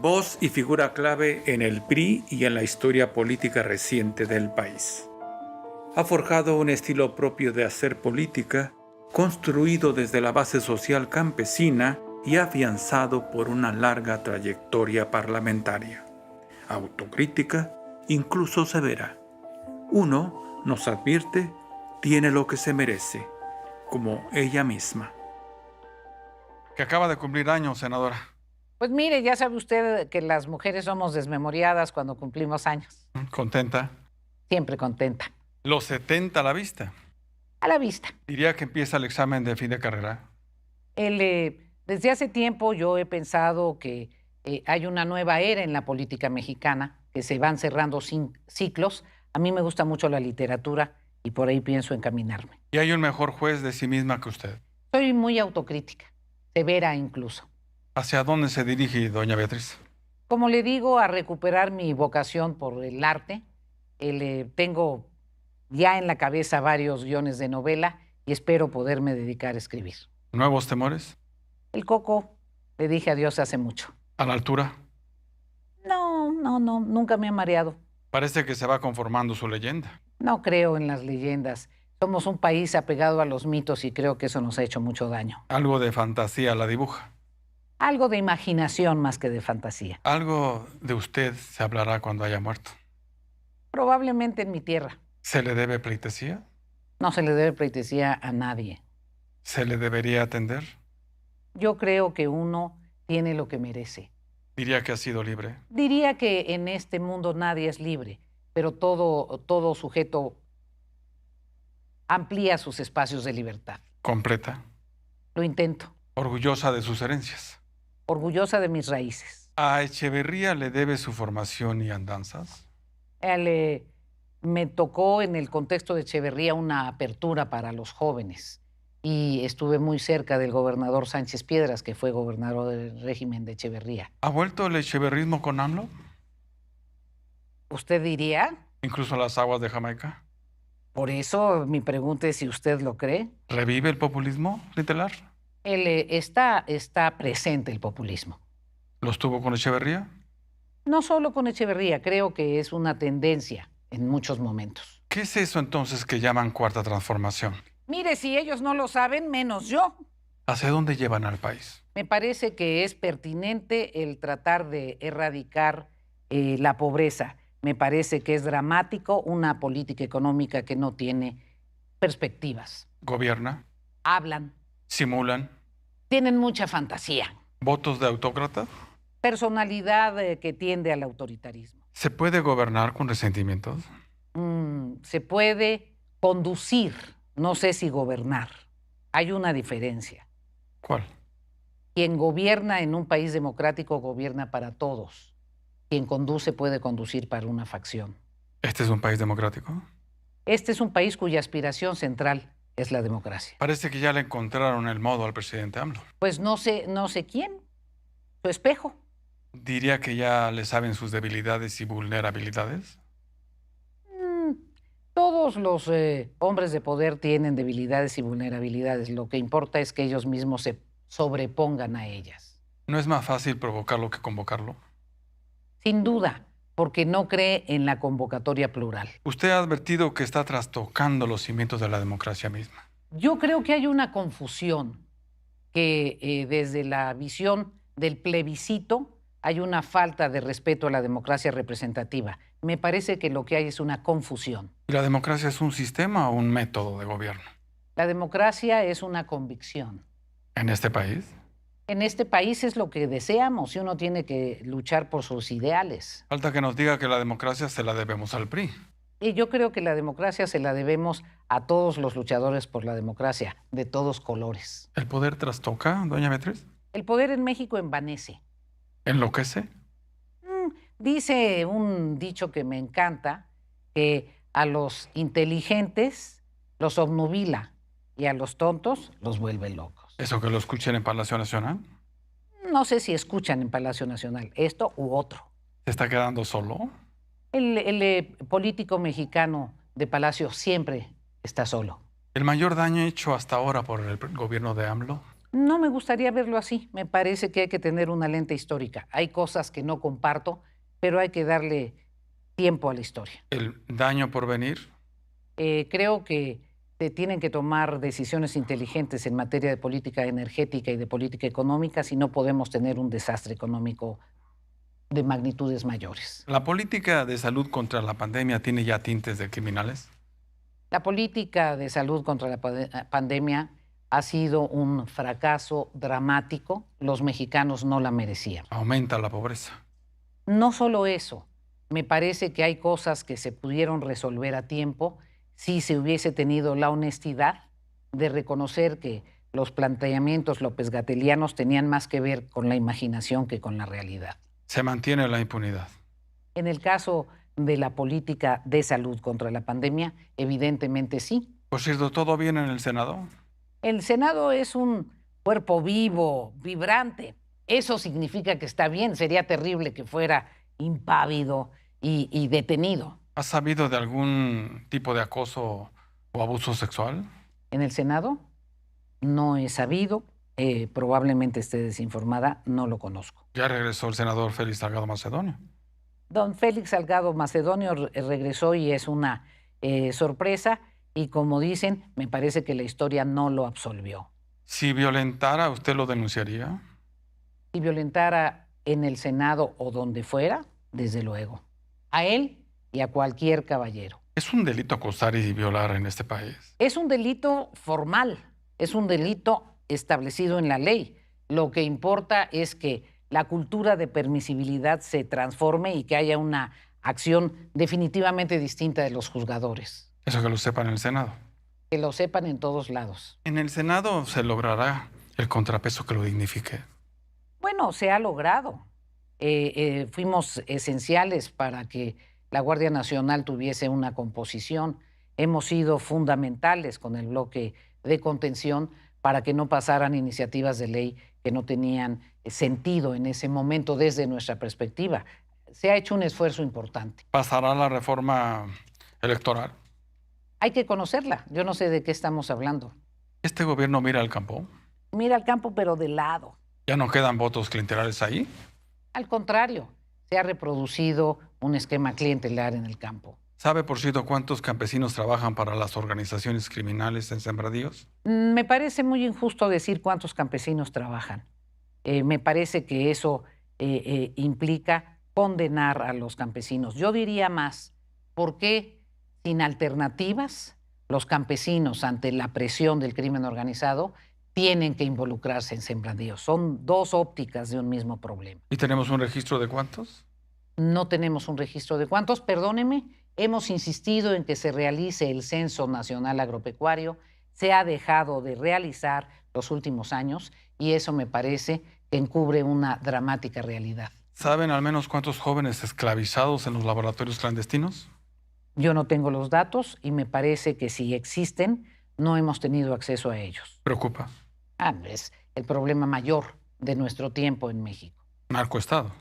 Voz y figura clave en el PRI y en la historia política reciente del país. Ha forjado un estilo propio de hacer política, construido desde la base social campesina y afianzado por una larga trayectoria parlamentaria. Autocrítica, incluso severa. Uno, nos advierte, tiene lo que se merece, como ella misma. Que acaba de cumplir años, senadora. Pues mire, ya sabe usted que las mujeres somos desmemoriadas cuando cumplimos años. ¿Contenta? Siempre contenta. Los 70 a la vista. A la vista. Diría que empieza el examen de fin de carrera. Desde hace tiempo yo he pensado que hay una nueva era en la política mexicana, que se van cerrando ciclos. A mí me gusta mucho la literatura y por ahí pienso encaminarme. Y hay un mejor juez de sí misma que usted. Soy muy autocrítica, severa incluso. ¿Hacia dónde se dirige, doña Beatriz? Como le digo, a recuperar mi vocación por el arte. Tengo ya en la cabeza varios guiones de novela y espero poderme dedicar a escribir. ¿Nuevos temores? El Coco, le dije adiós hace mucho. ¿A la altura? No, nunca me ha mareado. Parece que se va conformando su leyenda. No creo en las leyendas. Somos un país apegado a los mitos y creo que eso nos ha hecho mucho daño. Algo de fantasía la dibuja. Algo de imaginación más que de fantasía. Algo de usted se hablará cuando haya muerto. Probablemente en mi tierra. ¿Se le debe pleitesía? No se le debe pleitesía a nadie. ¿Se le debería atender? Yo creo que uno tiene lo que merece. ¿Diría que ha sido libre? Diría que en este mundo nadie es libre, pero todo sujeto amplía sus espacios de libertad. ¿Completa? Lo intento. ¿Orgullosa de sus herencias? Orgullosa de mis raíces. ¿A Echeverría le debe su formación y andanzas? Me tocó en el contexto de Echeverría una apertura para los jóvenes y estuve muy cerca del gobernador Sánchez Piedras, que fue gobernador del régimen de Echeverría. ¿Ha vuelto el echeverrismo con AMLO? ¿Usted diría? ¿Incluso las aguas de Jamaica? Por eso mi pregunta es si usted lo cree. ¿Revive el populismo literal? Está presente el populismo. ¿Lo estuvo con Echeverría? No solo con Echeverría, creo que es una tendencia en muchos momentos. ¿Qué es eso entonces que llaman cuarta transformación? Mire, si ellos no lo saben, menos yo. ¿Hacia dónde llevan al país? Me parece que es pertinente el tratar de erradicar la pobreza. Me parece que es dramático una política económica que no tiene perspectivas. ¿Gobierna? Hablan. ¿Simulan? Tienen mucha fantasía. ¿Votos de autócrata? Personalidad que tiende al autoritarismo. ¿Se puede gobernar con resentimientos? Se puede conducir, no sé si gobernar. Hay una diferencia. ¿Cuál? Quien gobierna en un país democrático gobierna para todos. Quien conduce puede conducir para una facción. ¿Este es un país democrático? Este es un país cuya aspiración central es la democracia. Parece que ya le encontraron el modo al presidente AMLO. Pues no sé quién. Su espejo. ¿Diría que ya le saben sus debilidades y vulnerabilidades? Todos los hombres de poder tienen debilidades y vulnerabilidades. Lo que importa es que ellos mismos se sobrepongan a ellas. ¿No es más fácil provocarlo que convocarlo? Sin duda, porque no cree en la convocatoria plural. Usted ha advertido que está trastocando los cimientos de la democracia misma. Yo creo que hay una confusión, que desde la visión del plebiscito hay una falta de respeto a la democracia representativa. Me parece que lo que hay es una confusión. ¿Y la democracia es un sistema o un método de gobierno? La democracia es una convicción. ¿En este país? En este país es lo que deseamos y uno tiene que luchar por sus ideales. Falta que nos diga que la democracia se la debemos al PRI. Y yo creo que la democracia se la debemos a todos los luchadores por la democracia, de todos colores. ¿El poder trastoca, doña Beatriz? El poder en México envanece. ¿Enloquece? Dice un dicho que me encanta, que a los inteligentes los obnubila y a los tontos los vuelve locos. ¿Eso que lo escuchen en Palacio Nacional? No sé si escuchan en Palacio Nacional esto u otro. ¿Se está quedando solo? El político mexicano de Palacio siempre está solo. ¿El mayor daño hecho hasta ahora por el gobierno de AMLO? No me gustaría verlo así. Me parece que hay que tener una lente histórica. Hay cosas que no comparto, pero hay que darle tiempo a la historia. ¿El daño por venir? Creo que se tienen que tomar decisiones inteligentes en materia de política energética y de política económica si no podemos tener un desastre económico de magnitudes mayores. ¿La política de salud contra la pandemia tiene ya tintes de criminales? La política de salud contra la pandemia ha sido un fracaso dramático. Los mexicanos no la merecían. Aumenta la pobreza. No solo eso, me parece que hay cosas que se pudieron resolver a tiempo si se hubiese tenido la honestidad de reconocer que los planteamientos lópez-gatelianos tenían más que ver con la imaginación que con la realidad. Se mantiene la impunidad. En el caso de la política de salud contra la pandemia, evidentemente sí. Por cierto, ¿todo bien en el Senado? El Senado es un cuerpo vivo, vibrante. Eso significa que está bien. Sería terrible que fuera impávido y detenido. ¿Has sabido de algún tipo de acoso o abuso sexual? En el Senado no he sabido, probablemente esté desinformada, no lo conozco. Ya regresó el senador Félix Salgado Macedonio. Don Félix Salgado Macedonio regresó y es una sorpresa y como dicen, me parece que la historia no lo absolvió. Si violentara, ¿usted lo denunciaría? Si violentara en el Senado o donde fuera, desde luego. A él y a cualquier caballero. ¿Es un delito acosar y violar en este país? Es un delito formal, es un delito establecido en la ley. Lo que importa es que la cultura de permisibilidad se transforme y que haya una acción definitivamente distinta de los juzgadores. Eso que lo sepan en el Senado. Que lo sepan en todos lados. ¿En el Senado se logrará el contrapeso que lo dignifique? Bueno, se ha logrado. Fuimos esenciales para que la Guardia Nacional tuviese una composición. Hemos sido fundamentales con el bloque de contención para que no pasaran iniciativas de ley que no tenían sentido en ese momento desde nuestra perspectiva. Se ha hecho un esfuerzo importante. ¿Pasará la reforma electoral? Hay que conocerla. Yo no sé de qué estamos hablando. ¿Este gobierno mira al campo? Mira al campo, pero de lado. ¿Ya no quedan votos clientelares ahí? Al contrario, se ha reproducido un esquema clientelar en el campo. ¿Sabe, por cierto, cuántos campesinos trabajan para las organizaciones criminales en sembradíos? Me parece muy injusto decir cuántos campesinos trabajan. Me parece que eso implica condenar a los campesinos. Yo diría más, ¿por qué sin alternativas los campesinos ante la presión del crimen organizado tienen que involucrarse en sembradíos? Son dos ópticas de un mismo problema. ¿Y tenemos un registro de cuántos? No tenemos un registro de cuántos, perdóneme. Hemos insistido en que se realice el Censo Nacional Agropecuario. Se ha dejado de realizar los últimos años y eso me parece que encubre una dramática realidad. ¿Saben al menos cuántos jóvenes esclavizados en los laboratorios clandestinos? Yo no tengo los datos y me parece que si existen, no hemos tenido acceso a ellos. ¿Preocupa? Es el problema mayor de nuestro tiempo en México. Narcoestado.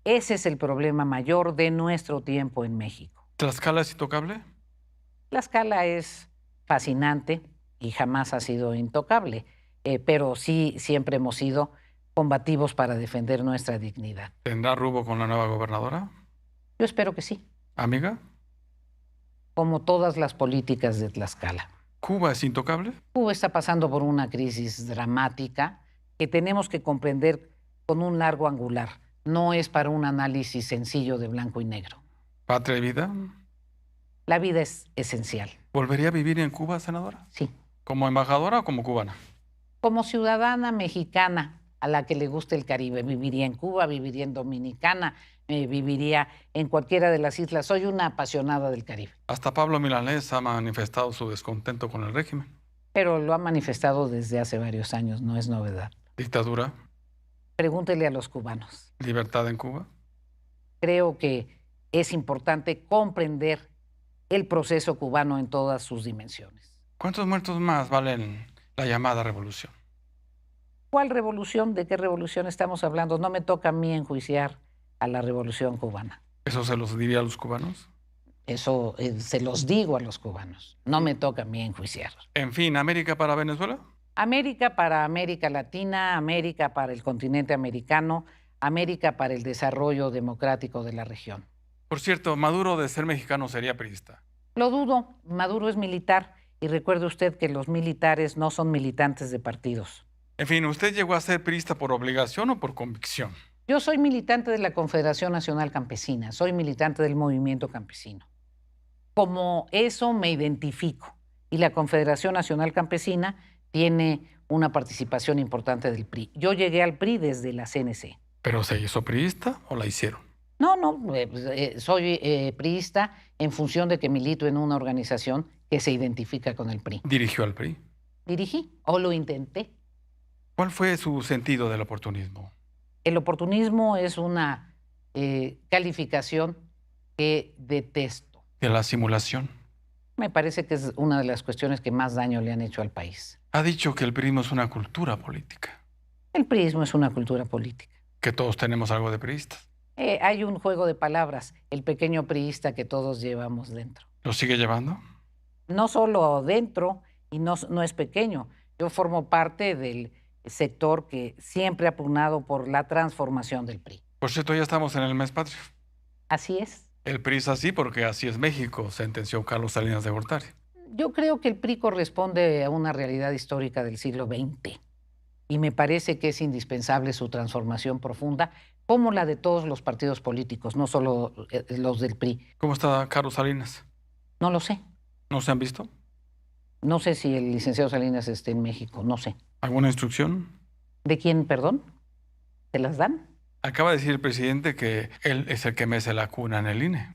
Ese es el problema mayor de nuestro tiempo en México. ¿Tlaxcala es intocable? Tlaxcala es fascinante y jamás ha sido intocable, pero sí siempre hemos sido combativos para defender nuestra dignidad. ¿Tendrá rumbo con la nueva gobernadora? Yo espero que sí. ¿Amiga? Como todas las políticas de Tlaxcala. ¿Cuba es intocable? Cuba está pasando por una crisis dramática que tenemos que comprender con un largo angular. No es para un análisis sencillo de blanco y negro. ¿Patria y vida? La vida es esencial. ¿Volvería a vivir en Cuba, senadora? Sí. ¿Como embajadora o como cubana? Como ciudadana mexicana a la que le gusta el Caribe, viviría en Cuba, viviría en Dominicana, viviría en cualquiera de las islas. Soy una apasionada del Caribe. Hasta Pablo Milanés ha manifestado su descontento con el régimen. Pero lo ha manifestado desde hace varios años, no es novedad. ¿Dictadura? Pregúntele a los cubanos. ¿Libertad en Cuba? Creo que es importante comprender el proceso cubano en todas sus dimensiones. ¿Cuántos muertos más valen la llamada revolución? ¿Cuál revolución? ¿De qué revolución estamos hablando? No me toca a mí enjuiciar a la revolución cubana. ¿Eso se los diría a los cubanos? Eso se los digo a los cubanos. No me toca a mí enjuiciar. En fin, ¿América para Venezuela? América para América Latina, América para el continente americano, América para el desarrollo democrático de la región. Por cierto, Maduro, de ser mexicano, sería priista. Lo dudo, Maduro es militar y recuerde usted que los militares no son militantes de partidos. En fin, ¿usted llegó a ser priista por obligación o por convicción? Yo soy militante de la Confederación Nacional Campesina, soy militante del movimiento campesino. Como eso me identifico y la Confederación Nacional Campesina tiene una participación importante del PRI. Yo llegué al PRI desde la CNC. ¿Pero se hizo priista o la hicieron? No, soy priista en función de que milito en una organización que se identifica con el PRI. ¿Dirigió al PRI? Dirigí o lo intenté. ¿Cuál fue su sentido del oportunismo? El oportunismo es una calificación que detesto. ¿De la simulación? Me parece que es una de las cuestiones que más daño le han hecho al país. Ha dicho que el PRI es una cultura política, El priismo es una cultura política. que todos tenemos algo de priistas. Hay un juego de palabras, el pequeño priista que todos llevamos dentro. ¿Lo sigue llevando? No solo dentro, y no es pequeño. Yo formo parte del sector que siempre ha pugnado por la transformación del PRI. Por cierto, ya estamos en el mes patrio. Así es. El PRI es así porque así es México, sentenció Carlos Salinas de Gortari. Yo creo que el PRI corresponde a una realidad histórica del siglo XX y me parece que es indispensable su transformación profunda, como la de todos los partidos políticos, no solo los del PRI. ¿Cómo está Carlos Salinas? No lo sé. ¿No se han visto? No sé si el licenciado Salinas esté en México, no sé. ¿Alguna instrucción? ¿De quién, perdón? ¿Te las dan? Acaba de decir el presidente que él es el que mece la cuna en el INE.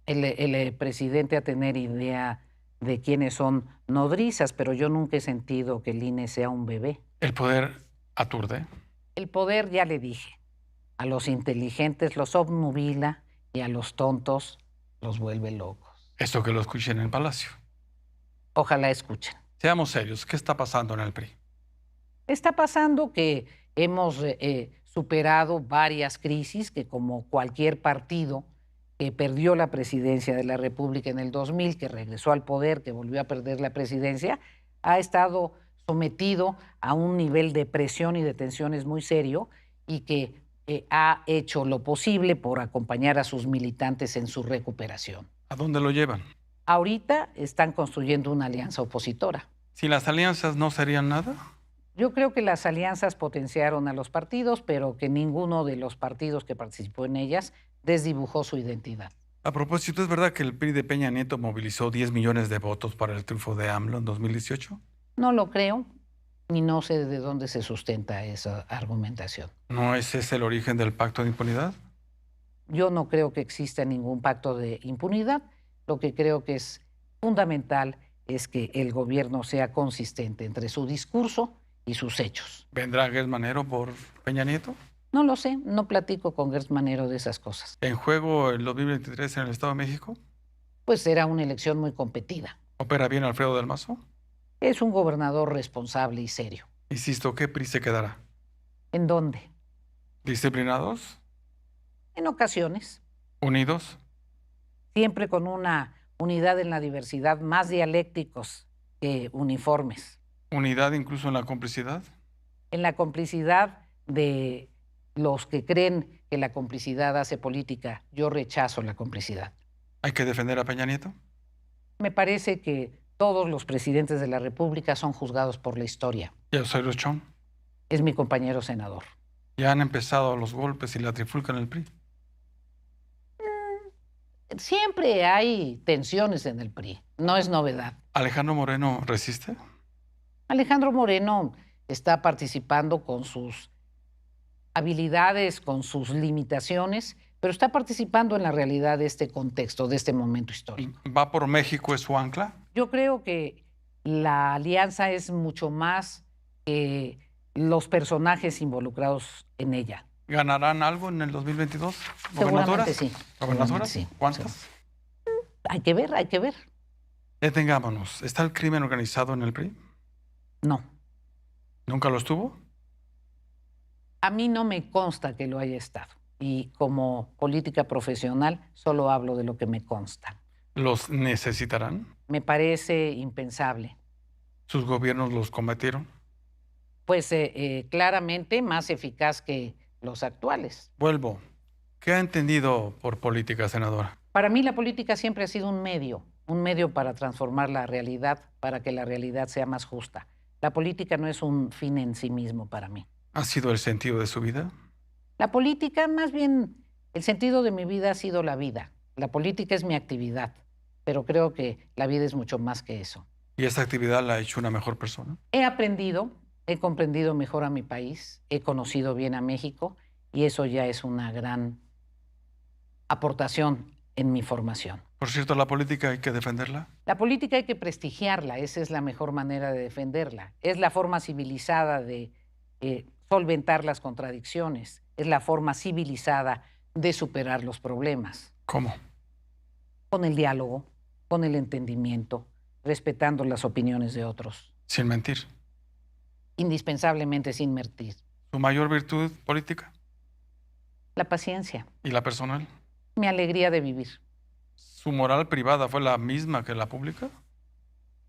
El presidente a tener idea de quiénes son nodrizas, pero yo nunca he sentido que el INE sea un bebé. El poder aturde. El poder, ya le dije, a los inteligentes los obnubila y a los tontos los vuelve locos. Esto que lo escuchen en el Palacio. Ojalá escuchen. Seamos serios, ¿qué está pasando en el PRI? Está pasando que hemos superado varias crisis que, como cualquier partido que perdió la presidencia de la República en el 2000, que regresó al poder, que volvió a perder la presidencia, ha estado sometido a un nivel de presión y de tensiones muy serio y que ha hecho lo posible por acompañar a sus militantes en su recuperación. ¿A dónde lo llevan? Ahorita están construyendo una alianza opositora. Si las alianzas no serían nada. Yo creo que las alianzas potenciaron a los partidos, pero que ninguno de los partidos que participó en ellas desdibujó su identidad. A propósito, ¿es verdad que el PRI de Peña Nieto movilizó 10 millones de votos para el triunfo de AMLO en 2018? No lo creo, ni no sé de dónde se sustenta esa argumentación. ¿No es ese el origen del pacto de impunidad? Yo no creo que exista ningún pacto de impunidad. Lo que creo que es fundamental es que el gobierno sea consistente entre su discurso y sus hechos. ¿Vendrá Gers Manero por Peña Nieto? No lo sé, no platico con Gers Manero de esas cosas. ¿En juego el 2023 en el Estado de México? Pues será una elección muy competida. ¿Opera bien Alfredo del Mazo? Es un gobernador responsable y serio. Insisto, ¿qué PRI se quedará? ¿En dónde? ¿Disciplinados? En ocasiones, ¿Unidos? siempre con una unidad en la diversidad, más dialécticos que uniformes. ¿Unidad incluso en la complicidad? En la complicidad de los que creen que la complicidad hace política, yo rechazo la complicidad. ¿Hay que defender a Peña Nieto? Me parece que todos los presidentes de la República son juzgados por la historia. ¿Y a Osorio Chong? Es mi compañero senador. Ya han empezado los golpes y la trifulca en el PRI. Siempre hay tensiones en el PRI, no es novedad. ¿Alejandro Moreno resiste? Alejandro Moreno está participando con sus habilidades, con sus limitaciones, pero está participando en la realidad de este contexto, de este momento histórico. ¿Va por México es su ancla? Yo creo que la alianza es mucho más que los personajes involucrados en ella. ¿Ganarán algo en el 2022? Seguramente sí. ¿Gobernadoras? Sí. ¿Cuántas? Sí. Hay que ver, hay que ver. Detengámonos. ¿Está el crimen organizado en el PRI? No. ¿Nunca lo estuvo? A mí no me consta que lo haya estado. Y como política profesional solo hablo de lo que me consta. ¿Los necesitarán? Me parece impensable. ¿Sus gobiernos los cometieron? Pues claramente más eficaz que los actuales. Vuelvo. ¿Qué ha entendido por política, senadora? Para mí la política siempre ha sido un medio para transformar la realidad, para que la realidad sea más justa. La política no es un fin en sí mismo para mí. ¿Ha sido el sentido de su vida? La política, más bien, el sentido de mi vida ha sido la vida. La política es mi actividad, pero creo que la vida es mucho más que eso. ¿Y esa actividad la ha hecho una mejor persona? He aprendido, he comprendido mejor a mi país, he conocido bien a México y eso ya es una gran aportación en mi formación. Por cierto, ¿la política hay que defenderla? La política hay que prestigiarla, esa es la mejor manera de defenderla. Es la forma civilizada de solventar las contradicciones, es la forma civilizada de superar los problemas. ¿Cómo? Con el diálogo, con el entendimiento, respetando las opiniones de otros. Sin mentir. Indispensablemente sin mentir. ¿Su mayor virtud política? La paciencia, ¿Y la personal? mi alegría de vivir. ¿Su moral privada fue la misma que la pública?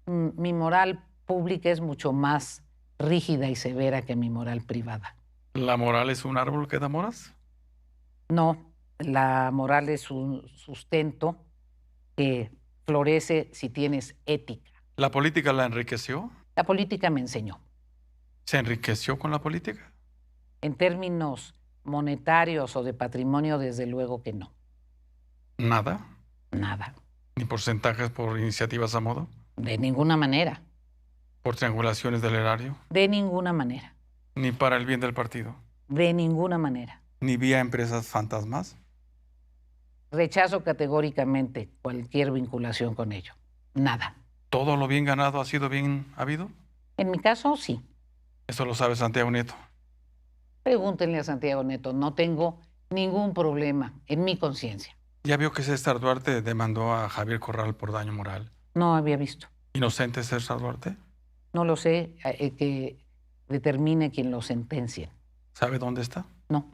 Mi moral pública es mucho más rígida y severa que mi moral privada. ¿La moral es un árbol que da moras? No, la moral es un sustento que florece si tienes ética. ¿La política la enriqueció? La política me enseñó. ¿Se enriqueció con la política? En términos monetarios o de patrimonio, desde luego que no. ¿Nada? Nada. ¿Ni porcentajes por iniciativas a modo? De ninguna manera. ¿Por triangulaciones del erario? De ninguna manera. ¿Ni para el bien del partido? De ninguna manera. ¿Ni vía empresas fantasmas? Rechazo categóricamente cualquier vinculación con ello. Nada. ¿Todo lo bien ganado ha sido bien habido? En mi caso, sí. Eso lo sabe Santiago Nieto. Pregúntenle a Santiago Neto. No tengo ningún problema en mi conciencia. Ya vio que César Duarte demandó a Javier Corral por daño moral. No había visto. ¿Inocente César Duarte? No lo sé, que determine quien lo sentencie. ¿Sabe dónde está? No.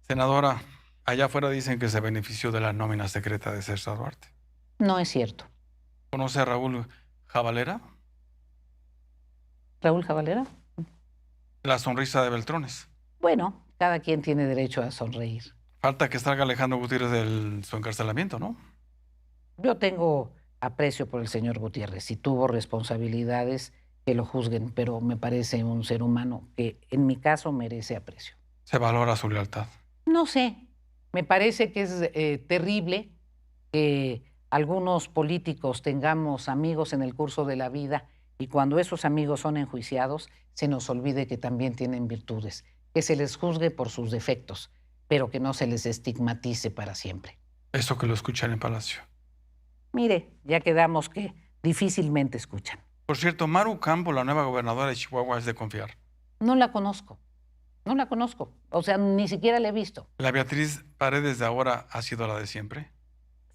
Senadora, allá afuera dicen que se benefició de la nómina secreta de César Duarte. No es cierto. ¿Conoce a Raúl Javalera? ¿Raúl Javalera? La sonrisa de Beltrones. Bueno, cada quien tiene derecho a sonreír. Falta que salga Alejandro Gutiérrez de su encarcelamiento, ¿no? Yo tengo aprecio por el señor Gutiérrez. Si tuvo responsabilidades, que lo juzguen, pero me parece un ser humano que en mi caso merece aprecio. Se valora su lealtad. No sé, me parece que es terrible que algunos políticos tengamos amigos en el curso de la vida y cuando esos amigos son enjuiciados, se nos olvide que también tienen virtudes, que se les juzgue por sus defectos, pero que no se les estigmatice para siempre. Eso que lo escuchan en Palacio. Mire, ya quedamos que difícilmente escuchan. Por cierto, Maru Campo, la nueva gobernadora de Chihuahua, es de confiar. No la conozco, no la conozco, o sea, ni siquiera la he visto. ¿La Beatriz Paredes de ahora ha sido la de siempre?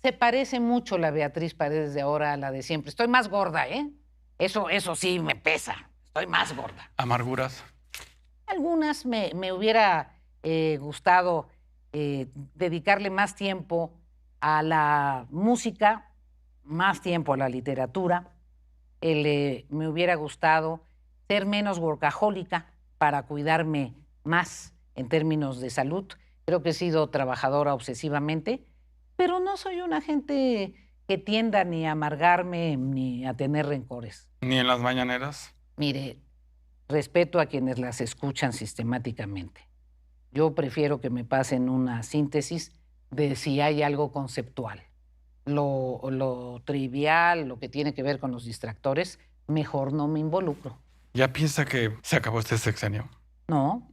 Se parece mucho la Beatriz Paredes de ahora a la de siempre. Estoy más gorda, ¿eh? Eso sí me pesa, estoy más gorda. ¿Amarguras? Algunas me hubiera gustado dedicarle más tiempo a la música, más tiempo a la literatura. Me hubiera gustado ser menos workahólica para cuidarme más en términos de salud. Creo que he sido trabajadora obsesivamente, pero no soy una gente que tienda ni a amargarme ni a tener rencores. ¿Ni en las mañaneras? Mire, respeto a quienes las escuchan sistemáticamente. Yo prefiero que me pasen una síntesis de si hay algo conceptual. Lo trivial, lo que tiene que ver con los distractores, mejor no me involucro. ¿Ya piensa que se acabó este sexenio? No.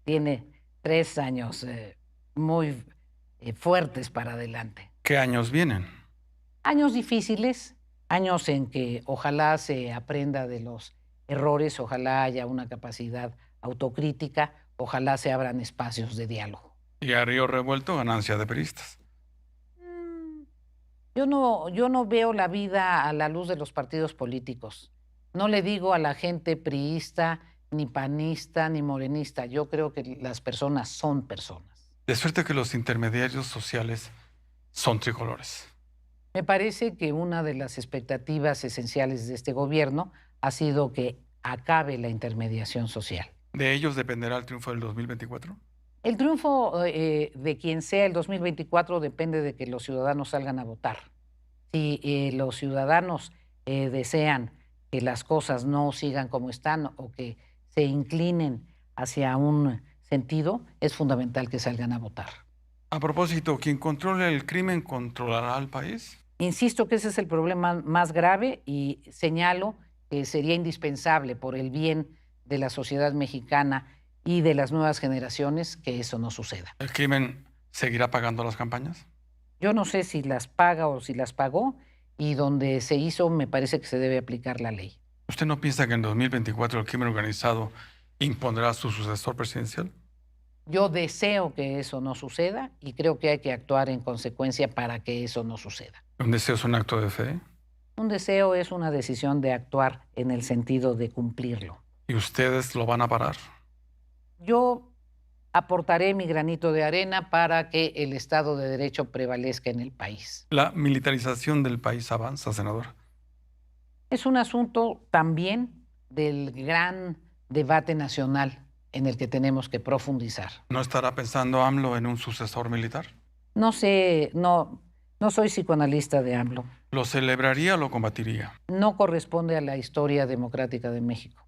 Tiene 3 años muy fuertes para adelante. ¿Qué años vienen? Años difíciles, años en que ojalá se aprenda de los errores, ojalá haya una capacidad autocrítica, ojalá se abran espacios de diálogo. Y a río revuelto, ganancia de peristas. Yo no veo la vida a la luz de los partidos políticos. No le digo a la gente priista, ni panista, ni morenista. Yo creo que las personas son personas. De suerte que los intermediarios sociales son tricolores. Me parece que una de las expectativas esenciales de este gobierno ha sido que acabe la intermediación social. ¿De ellos dependerá el triunfo del 2024? El triunfo de quien sea el 2024 depende de que los ciudadanos salgan a votar. Si los ciudadanos desean que las cosas no sigan como están o que se inclinen hacia un sentido, es fundamental que salgan a votar. A propósito, quien controle el crimen controlará al país. Insisto que ese es el problema más grave y señalo que sería indispensable por el bien de la sociedad mexicana y de las nuevas generaciones que eso no suceda. ¿El crimen seguirá pagando las campañas? Yo no sé si las paga o si las pagó y donde se hizo me parece que se debe aplicar la ley. ¿Usted no piensa que en 2024 el crimen organizado impondrá su sucesor presidencial? Yo deseo que eso no suceda y creo que hay que actuar en consecuencia para que eso no suceda. ¿Un deseo es un acto de fe? Un deseo es una decisión de actuar en el sentido de cumplirlo. ¿Y ustedes lo van a parar? Yo aportaré mi granito de arena para que el Estado de Derecho prevalezca en el país. La militarización del país avanza, senador. Es un asunto también del gran debate nacional en el que tenemos que profundizar. ¿No estará pensando AMLO en un sucesor militar? No sé, no soy psicoanalista de AMLO. ¿Lo celebraría o lo combatiría? No corresponde a la historia democrática de México.